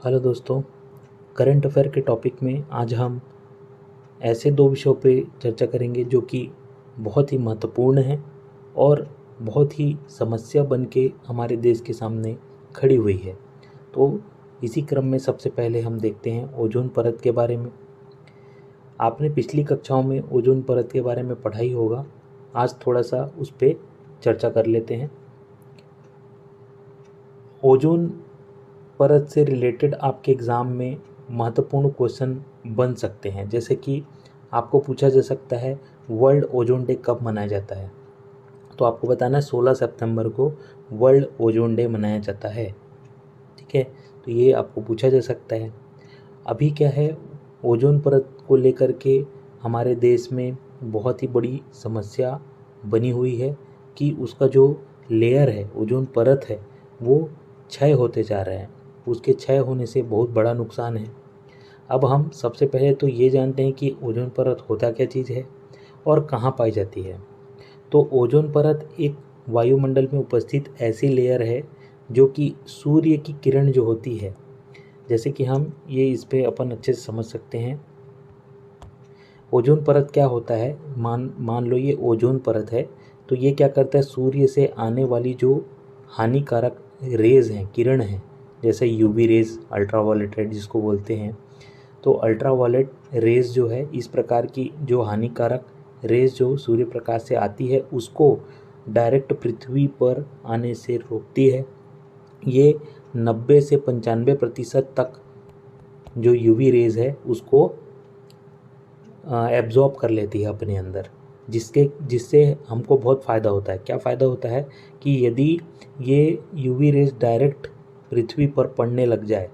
Hello दोस्तों, current affair के topic में आज हम ऐसे दो विषयों पे चर्चा करेंगे जो कि बहुत ही महत्वपूर्ण हैं और बहुत ही समस्या बन के हमारे देश के सामने खड़ी हुई है। तो इसी क्रम में सबसे पहले हम देखते हैं ओजोन परत के बारे में। आपने पिछली कक्षाओं में ओजोन परत के बारे में पढ़ा ही होगा। आज थोड़ा सा उस पर चर्चा कर लेते हैं। ओजोन परत से रिलेटेड आपके एग्ज़ाम में महत्वपूर्ण क्वेश्चन बन सकते हैं, जैसे कि आपको पूछा जा सकता है वर्ल्ड ओजोन डे कब मनाया जाता है। तो आपको बताना है 16 सितंबर को वर्ल्ड ओजोन डे मनाया जाता है। ठीक है, तो ये आपको पूछा जा सकता है। अभी क्या है, ओजोन परत को लेकर के हमारे देश में बहुत ही बड़ी समस्या बनी हुई है कि उसका जो लेयर है, ओजोन परत है, वो क्षय होते जा रहा है। उसके क्षय होने से बहुत बड़ा नुकसान है। अब हम सबसे पहले तो ये जानते हैं कि ओजोन परत होता क्या चीज़ है और कहाँ पाई जाती है। तो ओजोन परत एक वायुमंडल में उपस्थित ऐसी लेयर है जो कि सूर्य की किरण जो होती है, जैसे कि हम ये इस पे अपन अच्छे से समझ सकते हैं। ओजोन परत क्या होता है, मान लो ये ओजोन परत है, तो ये क्या करता है, सूर्य से आने वाली जो हानिकारक रेज़ हैं, किरण हैं, जैसे यूवी रेज़, अल्ट्रावायलेट रेड जिसको बोलते हैं। तो अल्ट्रावायलेट रेज़ जो है, इस प्रकार की जो हानिकारक रेज़ जो सूर्य प्रकाश से आती है, उसको डायरेक्ट पृथ्वी पर आने से रोकती है। ये 90 से 95% तक जो यूवी रेज़ है उसको एब्जॉर्ब कर लेती है अपने अंदर, जिससे हमको बहुत फ़ायदा होता है। क्या फ़ायदा होता है कि यदि ये यूवी रेज डायरेक्ट पृथ्वी पर पड़ने लग जाए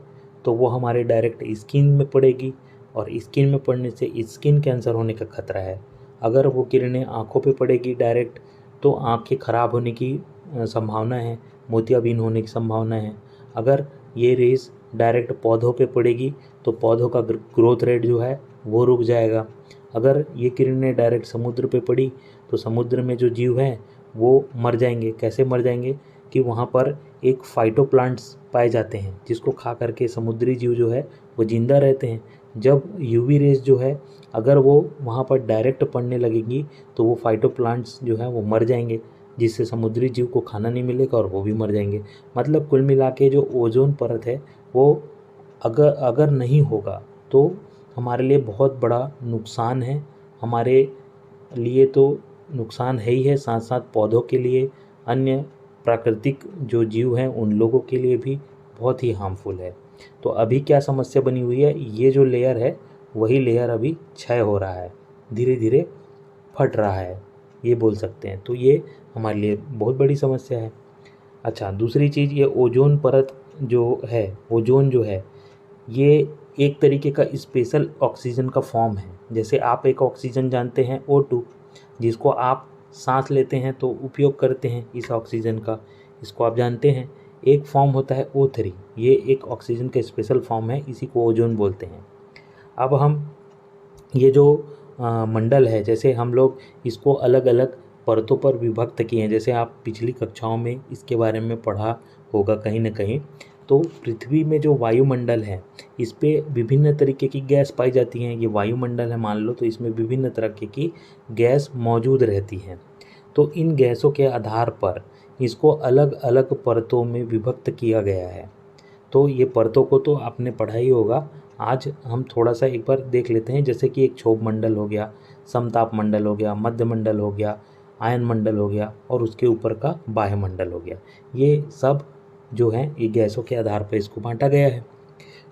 तो वो हमारे डायरेक्ट स्किन में पड़ेगी, और स्किन में पड़ने से स्किन कैंसर होने का खतरा है। अगर वो किरणें आँखों पे पड़ेगी डायरेक्ट, तो आँखें ख़राब होने की संभावना है, मोतियाबिंद होने की संभावना है। अगर ये रेज डायरेक्ट पौधों पे पड़ेगी तो पौधों का ग्रोथ रेट जो है वो रुक जाएगा। अगर ये किरणें डायरेक्ट समुद्र पे पड़ी तो समुद्र में जो जीव हैं वो मर जाएंगे। कैसे मर जाएंगे कि वहाँ पर एक फाइटोप्लांट्स पाए जाते हैं जिसको खा करके समुद्री जीव जो है वो जिंदा रहते हैं। जब यूवी रेज जो है अगर वो वहाँ पर डायरेक्ट पड़ने लगेंगी तो वो फाइटोप्लांट्स जो है वो मर जाएंगे, जिससे समुद्री जीव को खाना नहीं मिलेगा और वो भी मर जाएंगे। मतलब कुल मिला के जो ओजोन परत है वो अगर नहीं होगा तो हमारे लिए बहुत बड़ा नुकसान है। हमारे लिए तो नुकसान है ही है, साथ साथ पौधों के लिए, अन्य प्राकृतिक जो जीव हैं उन लोगों के लिए भी बहुत ही हार्मफुल है। तो अभी क्या समस्या बनी हुई है, ये जो लेयर है वही लेयर अभी क्षय हो रहा है, धीरे धीरे फट रहा है, ये बोल सकते हैं। तो ये हमारे लिए बहुत बड़ी समस्या है। अच्छा, दूसरी चीज़, ये ओजोन परत जो है, ओजोन जो है, ये एक तरीके का स्पेशल ऑक्सीजन का फॉर्म है। जैसे आप एक ऑक्सीजन जानते हैं O2, जिसको आप सांस लेते हैं तो उपयोग करते हैं इस ऑक्सीजन का, इसको आप जानते हैं। एक फॉर्म होता है O3, ये एक ऑक्सीजन का स्पेशल फॉर्म है, इसी को ओजोन बोलते हैं। अब हम ये जो मंडल है, जैसे हम लोग इसको अलग अलग परतों पर विभक्त किए हैं, जैसे आप पिछली कक्षाओं में इसके बारे में पढ़ा होगा कहीं ना कहीं। तो पृथ्वी में जो वायुमंडल है, इस पे विभिन्न तरीके की गैस पाई जाती हैं। ये वायुमंडल है मान लो, तो इसमें विभिन्न तरह की गैस मौजूद रहती हैं। तो इन गैसों के आधार पर इसको अलग अलग परतों में विभक्त किया गया है। तो ये परतों को तो आपने पढ़ा ही होगा। आज हम थोड़ा सा एक बार देख लेते हैं, जैसे कि एक क्षोभ मंडल हो गया, समताप मंडल हो गया, मध्य मंडल हो गया, आयन मंडल हो गया, और उसके ऊपर का बाह्य मंडल हो गया। ये सब जो है ये गैसों के आधार पर इसको बांटा गया है।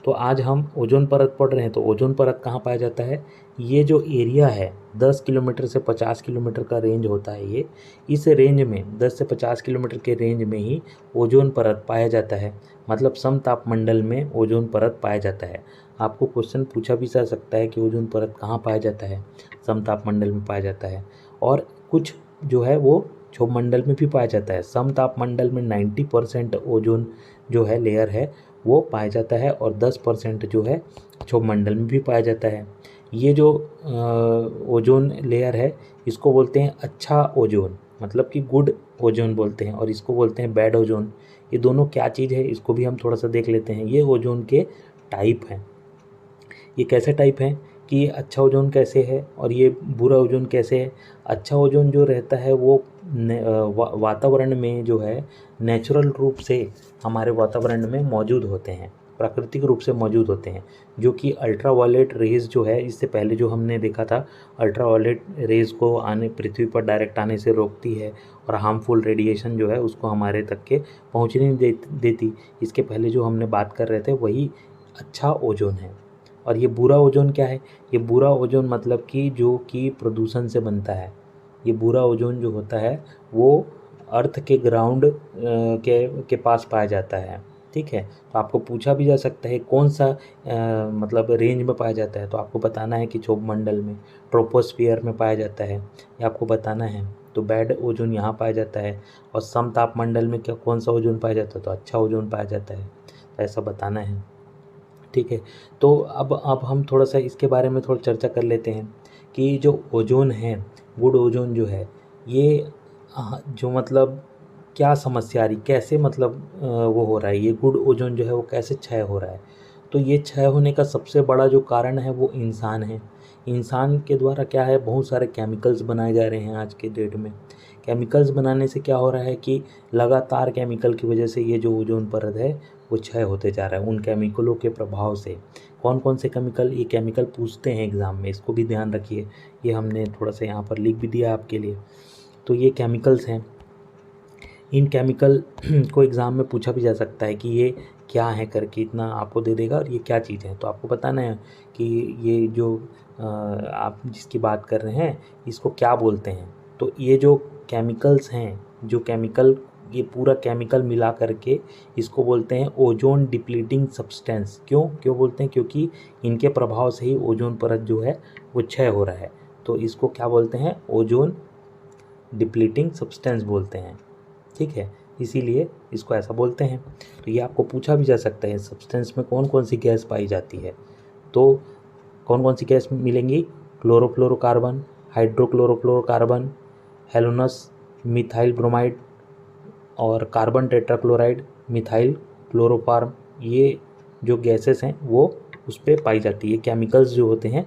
तो आज हम ओजोन परत पढ़ रहे हैं। तो ओजोन परत कहाँ पाया जाता है, ये जो एरिया है 10 किलोमीटर से 50 किलोमीटर का रेंज होता है। ये इस रेंज में 10 से 50 किलोमीटर के रेंज में ही ओजोन परत पाया जाता है। मतलब समतापमंडल में ओजोन परत पाया जाता है। आपको क्वेश्चन पूछा भी जा सकता है कि ओजोन परत कहाँ पाया जाता है, समतापमंडल में पाया जाता है। और कुछ जो है वो क्षोभ मंडल में भी पाया जाता है। समतापमंडल में 90% ओजोन जो है लेयर है वो पाया जाता है, और 10% जो है क्षोभ मंडल में भी पाया जाता है। ये जो ओजोन लेयर है इसको बोलते हैं अच्छा ओजोन, मतलब कि गुड ओजोन बोलते हैं, और इसको बोलते हैं बैड ओजोन। ये दोनों क्या चीज़ है इसको भी हम थोड़ा सा देख लेते हैं। ये ओजोन के टाइप हैं। ये कैसे टाइप हैं कि ये अच्छा ओजोन कैसे है और ये बुरा ओजोन कैसे है। अच्छा ओजोन जो रहता है वो वातावरण में जो है नेचुरल रूप से हमारे वातावरण में मौजूद होते हैं, प्राकृतिक रूप से मौजूद होते हैं, जो कि अल्ट्रावायलेट रेज जो है, इससे पहले जो हमने देखा था, अल्ट्रावायलेट रेज को आने पृथ्वी पर डायरेक्ट आने से रोकती है और हार्मफुल रेडिएशन जो है उसको हमारे तक के पहुँचने नहीं देती। इसके पहले जो हमने बात कर रहे थे वही अच्छा ओजोन है। और ये बुरा ओजोन क्या है? ये बुरा ओजोन मतलब कि जो कि प्रदूषण से बनता है। ये बुरा ओजोन जो होता है वो अर्थ के ग्राउंड के पास पाया जाता है। ठीक है, तो आपको पूछा भी जा सकता है कौन सा मतलब रेंज में पाया जाता है, तो आपको बताना है कि क्षोभमंडल में, ट्रोपोस्फियर में पाया जाता है, ये आपको बताना है। तो बैड ओजोन यहाँ पाया जाता है। और समतापमंडल में क्या कौन सा ओजोन पाया जाता है? तो अच्छा ओजोन पाया जाता है, तो ऐसा बताना है। ठीक है, तो अब हम थोड़ा सा इसके बारे में थोड़ा चर्चा कर लेते हैं कि जो ओजोन है, गुड ओजोन जो है, ये जो मतलब क्या समस्या आ रही, कैसे मतलब वो हो रहा है, ये गुड ओजोन जो है वो कैसे क्षय हो रहा है। तो ये क्षय होने का सबसे बड़ा जो कारण है वो इंसान है। इंसान के द्वारा क्या है, बहुत सारे केमिकल्स बनाए जा रहे हैं आज के डेट में। केमिकल्स बनाने से क्या हो रहा है कि लगातार केमिकल की वजह से ये जो ओजोन परत है वो क्षय होते जा रहा है उन केमिकलों के प्रभाव से। कौन कौन से केमिकल, ये केमिकल पूछते हैं एग्ज़ाम में, इसको भी ध्यान रखिए। ये हमने थोड़ा सा यहाँ पर लिख भी दिया आपके लिए। तो ये केमिकल्स हैं, इन केमिकल को एग्ज़ाम में पूछा भी जा सकता है कि ये क्या है करके, इतना आपको दे देगा और ये क्या चीज़ है। तो आपको बताना है कि ये जो आप जिसकी बात कर रहे हैं इसको क्या बोलते हैं। तो ये जो केमिकल्स हैं, जो केमिकल, ये पूरा केमिकल मिला करके इसको बोलते हैं ओजोन डिप्लीटिंग सब्सटेंस। क्यों बोलते हैं? क्योंकि इनके प्रभाव से ही ओजोन परत जो है वो क्षय हो रहा है। तो इसको क्या बोलते हैं? ओजोन डिप्लीटिंग सब्सटेंस बोलते हैं। ठीक है, इसीलिए इसको ऐसा बोलते हैं। तो ये आपको पूछा भी जा सकता है सब्सटेंस में कौन कौन सी गैस पाई जाती है। तो कौन कौन सी गैस मिलेंगी? क्लोरोफ्लोरोकार्बन, हाइड्रोक्लोरोफ्लोरोकार्बन, हेलोनस, मिथाइल ब्रोमाइड और कार्बन टेट्राक्लोराइड, मिथाइल क्लोरोफार्म। ये जो गैसेस हैं वो उस पर पाई जाती है। केमिकल्स जो होते हैं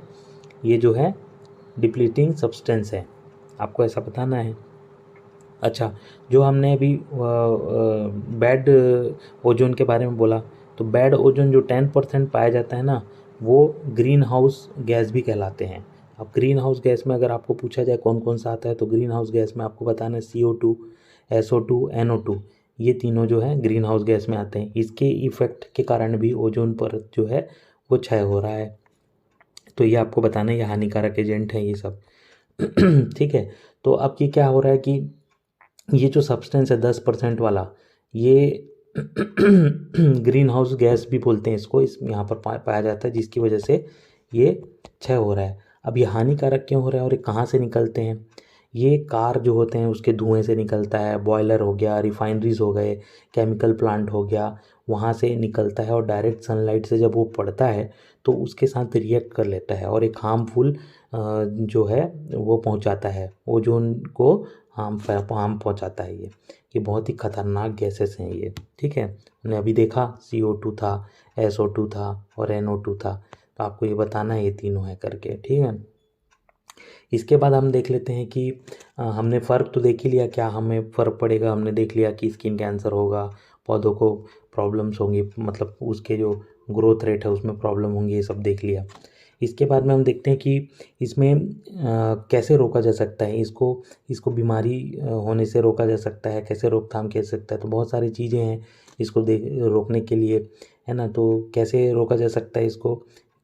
ये जो है डिप्लीटिंग सब्सटेंस है, आपको ऐसा बताना है। अच्छा, जो हमने अभी बैड ओजोन के बारे में बोला, तो बैड ओजोन जो 10% पाया जाता है ना, वो ग्रीन हाउस गैस भी कहलाते हैं। अब ग्रीन हाउस गैस में अगर आपको पूछा जाए कौन कौन सा आता है, तो ग्रीन हाउस गैस में आपको बताना है CO2, SO2, NO2, ये तीनों जो है ग्रीन हाउस गैस में आते हैं। इसके इफेक्ट के कारण भी ओजोन परत जो है वो क्षय हो रहा है। तो ये आपको बताना है, ये हानिकारक एजेंट हैं ये सब। ठीक है, तो अब ये क्या हो रहा है कि ये जो सब्सटेंस है 10% वाला, ये ग्रीन हाउस गैस भी बोलते हैं इसको, इस यहाँ पर पाया जाता है, जिसकी वजह से ये क्षय हो रहा है। अब ये हानिकारक क्यों हो रहा है और ये कहाँ से निकलते हैं? ये कार जो होते हैं उसके धुएं से निकलता है, बॉयलर हो गया, रिफाइनरीज हो गए, केमिकल प्लांट हो गया, वहाँ से निकलता है और डायरेक्ट सनलाइट से जब वो पड़ता है तो उसके साथ रिएक्ट कर लेता है और एक हार्मफुल जो है वो पहुँचाता है, ओजोन को हार्म पहुँचाता है। ये बहुत ही खतरनाक गैसेस हैं ये। ठीक है, हमने अभी देखा CO2 था, SO2 था और NO2 था। तो आपको ये बताना है ये तीनों है करके। ठीक है, इसके बाद हम देख लेते हैं कि हमने फ़र्क तो देख ही लिया, क्या हमें फ़र्क पड़ेगा। हमने देख लिया कि स्किन कैंसर होगा, पौधों को प्रॉब्लम्स होंगी, मतलब उसके जो ग्रोथ रेट है उसमें प्रॉब्लम होंगी, ये सब देख लिया। इसके बाद में हम देखते हैं कि इसमें कैसे रोका जा सकता है इसको बीमारी होने से रोका जा सकता है, कैसे रोकथाम किया जा सकता है। तो बहुत सारी चीज़ें हैं इसको रोकने के लिए, है ना। तो कैसे रोका जा सकता है इसको,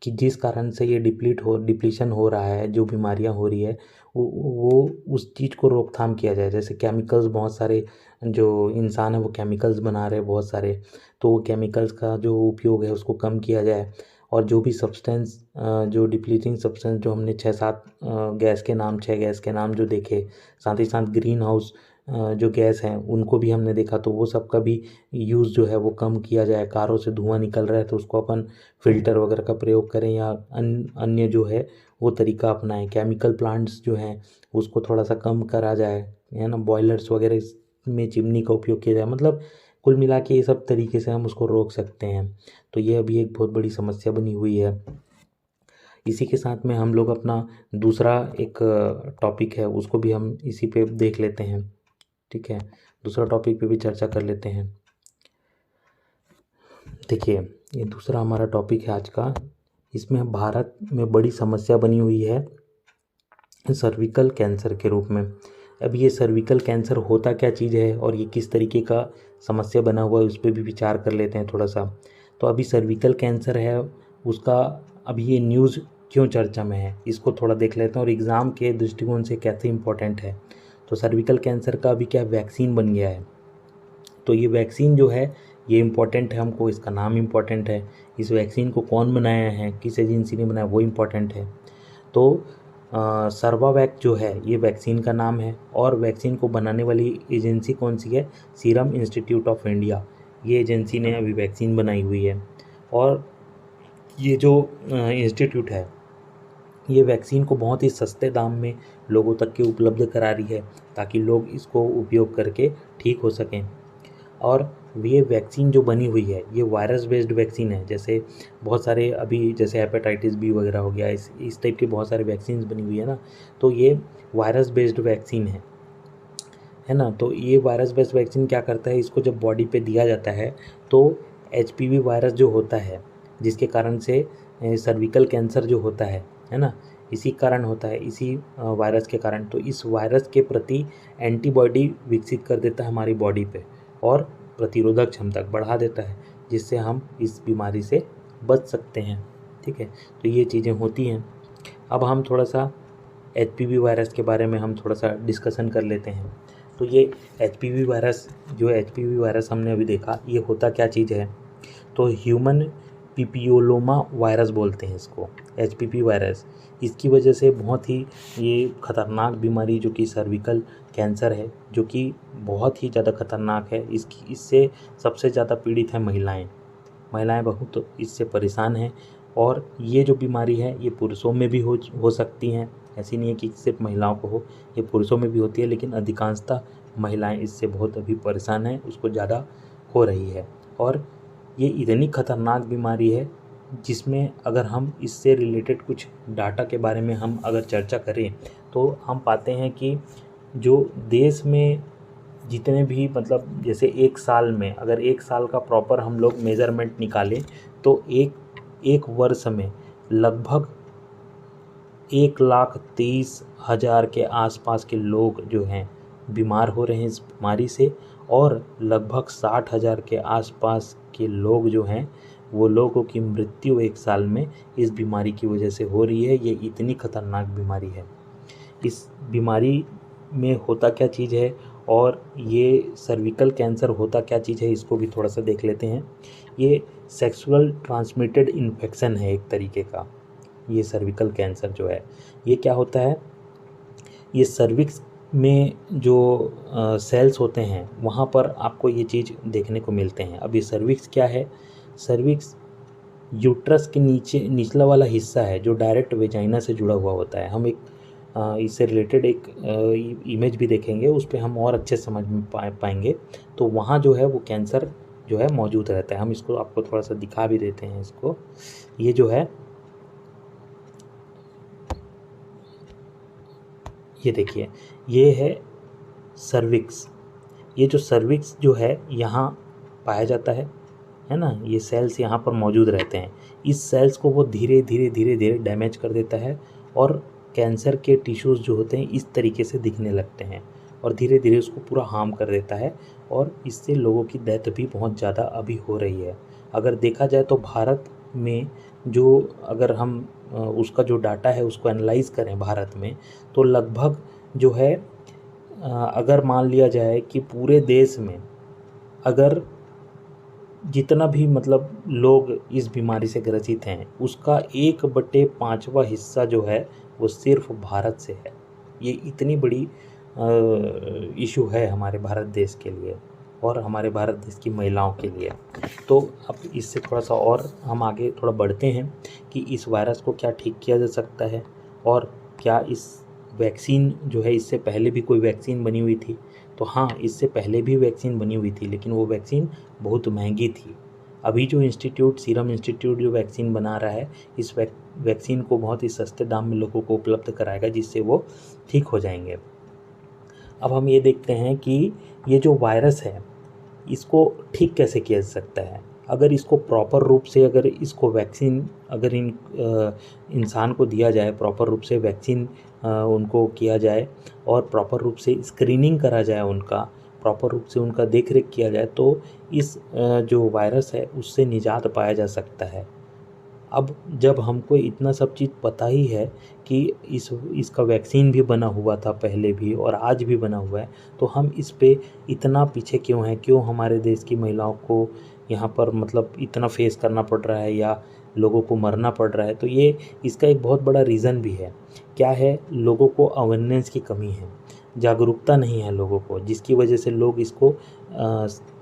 कि जिस कारण से ये डिप्लीशन हो रहा है, जो बीमारियां हो रही है वो उस चीज़ को रोकथाम किया जाए। जैसे केमिकल्स, बहुत सारे जो इंसान है वो केमिकल्स बना रहे हैं बहुत सारे, तो वो केमिकल्स का जो उपयोग है उसको कम किया जाए। और जो भी सब्सटेंस, जो डिप्लीटिंग सब्सटेंस, जो हमने 6 गैस के नाम जो देखे, साथ ही साथ ग्रीन हाउस जो गैस हैं उनको भी हमने देखा, तो वो सब का भी यूज़ जो है वो कम किया जाए। कारों से धुआं निकल रहा है तो उसको अपन फ़िल्टर वगैरह का प्रयोग करें, या अन्य जो है वो तरीका अपनाएं। केमिकल प्लांट्स जो हैं उसको थोड़ा सा कम करा जाए, है ना। बॉयलर्स वगैरह में चिमनी का उपयोग किया जाए। मतलब कुल मिला के ये सब तरीके से हम उसको रोक सकते हैं। तो ये अभी एक बहुत बड़ी समस्या बनी हुई है। इसी के साथ में हम लोग अपना दूसरा एक टॉपिक है उसको भी हम इसी पे देख लेते हैं, ठीक है। दूसरा टॉपिक पे भी चर्चा कर लेते हैं। देखिए, ये दूसरा हमारा टॉपिक है आज का। इसमें भारत में बड़ी समस्या बनी हुई है सर्विकल कैंसर के रूप में। अब ये सर्विकल कैंसर होता क्या चीज़ है और ये किस तरीके का समस्या बना हुआ है उस पर भी विचार कर लेते हैं थोड़ा सा। तो अभी सर्विकल कैंसर है उसका अभी ये न्यूज़ क्यों चर्चा में है इसको थोड़ा देख लेते हैं और एग्ज़ाम के दृष्टिकोण से कैसे इम्पोर्टेंट है। तो सर्विकल कैंसर का अभी क्या वैक्सीन बन गया है। तो ये वैक्सीन जो है ये इम्पॉर्टेंट है हमको, इसका नाम इम्पॉर्टेंट है। इस वैक्सीन को कौन बनाया है, किस एजेंसी ने बनाया, वो इम्पॉर्टेंट है। तो सर्वावैक जो है ये वैक्सीन का नाम है और वैक्सीन को बनाने वाली एजेंसी कौन सी है, सीरम इंस्टीट्यूट ऑफ इंडिया। ये एजेंसी ने अभी वैक्सीन बनाई हुई है और ये जो इंस्टीट्यूट है ये वैक्सीन को बहुत ही सस्ते दाम में लोगों तक के उपलब्ध करा रही है ताकि लोग इसको उपयोग करके ठीक हो सकें। और ये वैक्सीन जो बनी हुई है ये वायरस बेस्ड वैक्सीन है। जैसे बहुत सारे अभी जैसे हेपेटाइटिस बी वगैरह हो गया, इस टाइप के बहुत सारे वैक्सीन बनी हुई है ना, तो ये वायरस बेस्ड वैक्सीन है ना। तो ये वायरस बेस्ड वैक्सीन क्या करता है, इसको जब बॉडी पे दिया जाता है तो HPV वायरस जो होता है जिसके कारण से सर्विकल कैंसर जो होता है ना, इसी कारण होता है, इसी वायरस के कारण। तो इस वायरस के प्रति एंटीबॉडी विकसित कर देता है हमारी बॉडी पे और प्रतिरोधक क्षमता बढ़ा देता है जिससे हम इस बीमारी से बच सकते हैं, ठीक है। तो ये चीज़ें होती हैं। अब हम थोड़ा सा HPV वायरस के बारे में हम थोड़ा सा डिस्कशन कर लेते हैं। तो ये HPV वायरस जो HPV वायरस हमने अभी देखा ये होता क्या चीज़ है, तो ह्यूमन पिपियोलोमा वायरस बोलते हैं इसको, HPV वायरस। इसकी वजह से बहुत ही ये खतरनाक बीमारी जो कि सर्विकल कैंसर है जो कि बहुत ही ज़्यादा खतरनाक है, इससे सबसे ज़्यादा पीड़ित हैं महिलाएं बहुत इससे परेशान हैं। और ये जो बीमारी है ये पुरुषों में भी हो सकती हैं, ऐसी नहीं है कि सिर्फ महिलाओं को हो, ये पुरुषों में भी होती है, लेकिन अधिकांशतः महिलाएं इससे बहुत अभी परेशान हैं, उसको ज़्यादा हो रही है। और ये इतनी खतरनाक बीमारी है जिसमें अगर हम इससे रिलेटेड कुछ डाटा के बारे में हम अगर चर्चा करें तो हम पाते हैं कि जो देश में जितने भी मतलब जैसे एक साल में अगर एक साल का प्रॉपर हम लोग मेज़रमेंट निकालें तो एक वर्ष में लगभग 1,23,000 के आसपास के लोग जो हैं बीमार हो रहे हैं इस बीमारी से और लगभग 60,000 के आसपास के लोग जो हैं वो लोगों की मृत्यु एक साल में इस बीमारी की वजह से हो रही है। ये इतनी खतरनाक बीमारी है। इस बीमारी में होता क्या चीज़ है और ये सर्विकल कैंसर होता क्या चीज़ है इसको भी थोड़ा सा देख लेते हैं। ये सेक्सुअल ट्रांसमिटेड इन्फेक्शन है एक तरीके का। ये सर्विकल कैंसर जो है ये क्या होता है, ये सर्विक्स में जो सेल्स होते हैं वहाँ पर आपको ये चीज़ देखने को मिलते हैं। अब ये सर्विक्स क्या है, सर्विक्स यूट्रस के नीचे निचला वाला हिस्सा है जो डायरेक्ट वेजाइना से जुड़ा हुआ होता है। हम एक इससे रिलेटेड एक इमेज भी देखेंगे, उस पर हम और अच्छे समझ में पाएंगे। तो वहाँ जो है वो कैंसर जो है मौजूद रहता है। हम इसको आपको थोड़ा सा दिखा भी देते हैं इसको। ये जो है ये देखिए, ये है सर्विक्स। ये जो सर्विक्स जो है यहाँ पाया जाता है ना, ये सेल्स यहाँ पर मौजूद रहते हैं। इस सेल्स को वो धीरे धीरे डैमेज कर देता है और कैंसर के टिश्यूज़ जो होते हैं इस तरीके से दिखने लगते हैं और धीरे धीरे उसको पूरा हार्म कर देता है और इससे लोगों की डेथ भी बहुत ज़्यादा अभी हो रही है। अगर देखा जाए तो भारत में जो अगर हम उसका जो डाटा है उसको एनालाइज करें भारत में, तो लगभग जो है अगर मान लिया जाए कि पूरे देश में अगर जितना भी मतलब लोग इस बीमारी से ग्रसित हैं उसका 1/5 हिस्सा जो है वो सिर्फ भारत से है। ये इतनी बड़ी इशू है हमारे भारत देश के लिए और हमारे भारत देश की महिलाओं के लिए। तो अब इससे थोड़ा सा और हम आगे थोड़ा बढ़ते हैं कि इस वायरस को क्या ठीक किया जा सकता है और क्या इस वैक्सीन जो है इससे पहले भी कोई वैक्सीन बनी हुई थी, तो हाँ इससे पहले भी वैक्सीन बनी हुई थी, लेकिन वो वैक्सीन बहुत महंगी थी। अभी जो इंस्टीट्यूट, सीरम इंस्टीट्यूट जो वैक्सीन बना रहा है, इस वैक्सीन को बहुत ही सस्ते दाम में लोगों को उपलब्ध कराएगा, जिससे वो ठीक हो जाएंगे। अब हम ये देखते हैं कि ये जो वायरस है इसको ठीक कैसे किया जा सकता है। अगर इसको प्रॉपर रूप से, अगर इसको वैक्सीन अगर इंसान को दिया जाए, प्रॉपर रूप से वैक्सीन उनको किया जाए और प्रॉपर रूप से स्क्रीनिंग करा जाए, उनका प्रॉपर रूप से उनका देख रेख किया जाए, तो इस जो वायरस है उससे निजात पाया जा सकता है। अब जब हमको इतना सब चीज़ पता ही है कि इसका वैक्सीन भी बना हुआ था पहले भी और आज भी बना हुआ है, तो हम इस पे इतना पीछे क्यों हैं? क्यों हमारे देश की महिलाओं को यहाँ पर मतलब इतना फेस करना पड़ रहा है या लोगों को मरना पड़ रहा है? तो ये इसका एक बहुत बड़ा रीज़न भी है। क्या है? लोगों को अवेयरनेस की कमी है, जागरूकता नहीं है लोगों को, जिसकी वजह से लोग इसको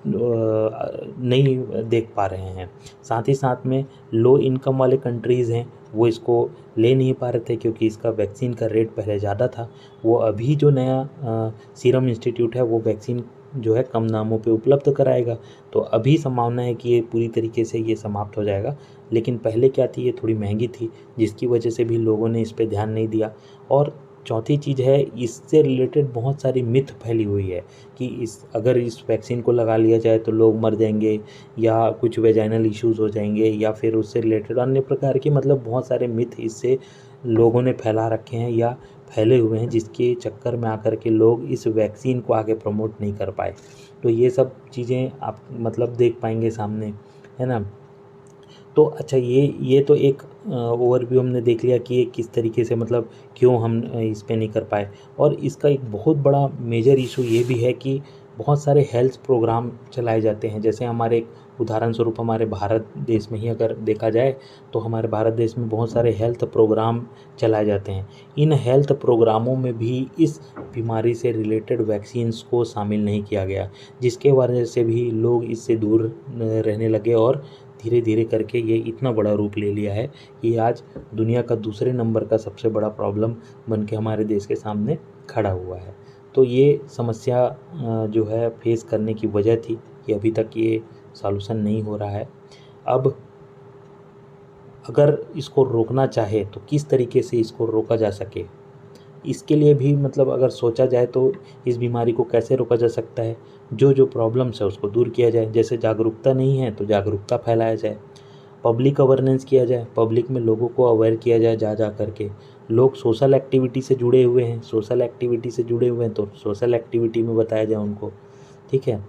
नहीं देख पा रहे हैं। साथ ही साथ में लो इनकम वाले कंट्रीज़ हैं, वो इसको ले नहीं पा रहे थे क्योंकि इसका वैक्सीन का रेट पहले ज़्यादा था। वो अभी जो नया सीरम इंस्टीट्यूट है वो वैक्सीन जो है कम दामों पे उपलब्ध कराएगा, तो अभी संभावना है कि ये पूरी तरीके से ये समाप्त हो जाएगा। लेकिन पहले क्या थी, ये थोड़ी महंगी थी, जिसकी वजह से भी लोगों ने इस पे ध्यान नहीं दिया। और चौथी चीज़ है, इससे रिलेटेड बहुत सारी मिथ फैली हुई है कि अगर इस वैक्सीन को लगा लिया जाए तो लोग मर जाएंगे या कुछ वेजाइनल इश्यूज़ हो जाएंगे, या फिर उससे रिलेटेड अन्य प्रकार के मतलब बहुत सारे मिथ इससे लोगों ने फैला रखे हैं या फैले हुए हैं, जिसके चक्कर में आकर के लोग इस वैक्सीन को आगे प्रमोट नहीं कर पाए। तो ये सब चीज़ें आप मतलब देख पाएंगे सामने, है ना। तो अच्छा, ये तो एक ओवरव्यू हमने देख लिया कि ये किस तरीके से मतलब क्यों हम इस पे नहीं कर पाए। और इसका एक बहुत बड़ा मेजर इशू ये भी है कि बहुत सारे हेल्थ प्रोग्राम चलाए जाते हैं। जैसे हमारे एक उदाहरण स्वरूप हमारे भारत देश में ही अगर देखा जाए तो हमारे भारत देश में बहुत सारे हेल्थ प्रोग्राम चलाए जाते हैं। इन हेल्थ प्रोग्रामों में भी इस बीमारी से रिलेटेड वैक्सीन्स को शामिल नहीं किया गया, जिसके वजह से भी लोग इससे दूर रहने लगे और धीरे धीरे करके ये इतना बड़ा रूप ले लिया है कि आज दुनिया का दूसरे नंबर का सबसे बड़ा प्रॉब्लम बन के हमारे देश के सामने खड़ा हुआ है। तो ये समस्या जो है फेस करने की वजह थी कि अभी तक ये सॉल्यूशन नहीं हो रहा है। अब अगर इसको रोकना चाहे तो किस तरीके से इसको रोका जा सके, इसके लिए भी मतलब अगर सोचा जाए तो इस बीमारी को कैसे रोका जा सकता है। जो प्रॉब्लम्स है उसको दूर किया जाए। जैसे जागरूकता नहीं है तो जागरूकता फैलाया जाए, पब्लिक अवेयरनेस किया जाए, पब्लिक में लोगों को अवेयर किया जाए जा करके। लोग सोशल एक्टिविटी से जुड़े हुए हैं, तो सोशल एक्टिविटी में बताया जाए उनको, ठीक है।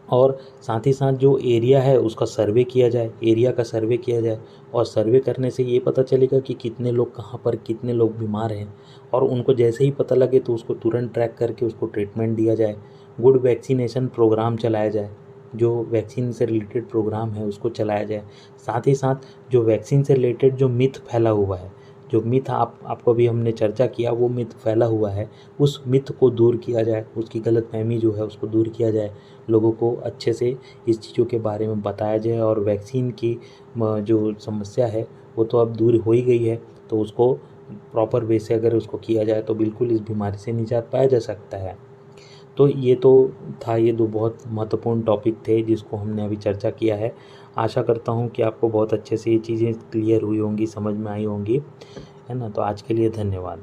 और साथ ही साथ जो एरिया है उसका सर्वे किया जाए, एरिया का सर्वे किया जाए, और सर्वे करने से ये पता चलेगा कि कितने लोग कहाँ पर कितने लोग बीमार हैं, और उनको जैसे ही पता लगे तो उसको तुरंत ट्रैक करके उसको ट्रीटमेंट दिया जाए। गुड वैक्सीनेशन प्रोग्राम चलाया जाए, जो वैक्सीन से रिलेटेड प्रोग्राम है उसको चलाया जाए। साथ ही साथ जो वैक्सीन से रिलेटेड जो मिथ फैला हुआ है, जो मिथ आपको भी हमने चर्चा किया, वो मिथ फैला हुआ है, उस मिथ को दूर किया जाए, उसकी गलतफहमी जो है उसको दूर किया जाए, लोगों को अच्छे से इस चीज़ों के बारे में बताया जाए। और वैक्सीन की जो समस्या है वो तो अब दूर हो ही गई है, तो उसको प्रॉपर वे से अगर उसको किया जाए तो बिल्कुल इस बीमारी से निजात पाया जा सकता है। तो ये तो था, ये दो बहुत महत्वपूर्ण टॉपिक थे जिसको हमने अभी चर्चा किया है। आशा करता हूँ कि आपको बहुत अच्छे से ये चीज़ें क्लियर हुई होंगी, समझ में आई होंगी, है ना। तो आज के लिए धन्यवाद।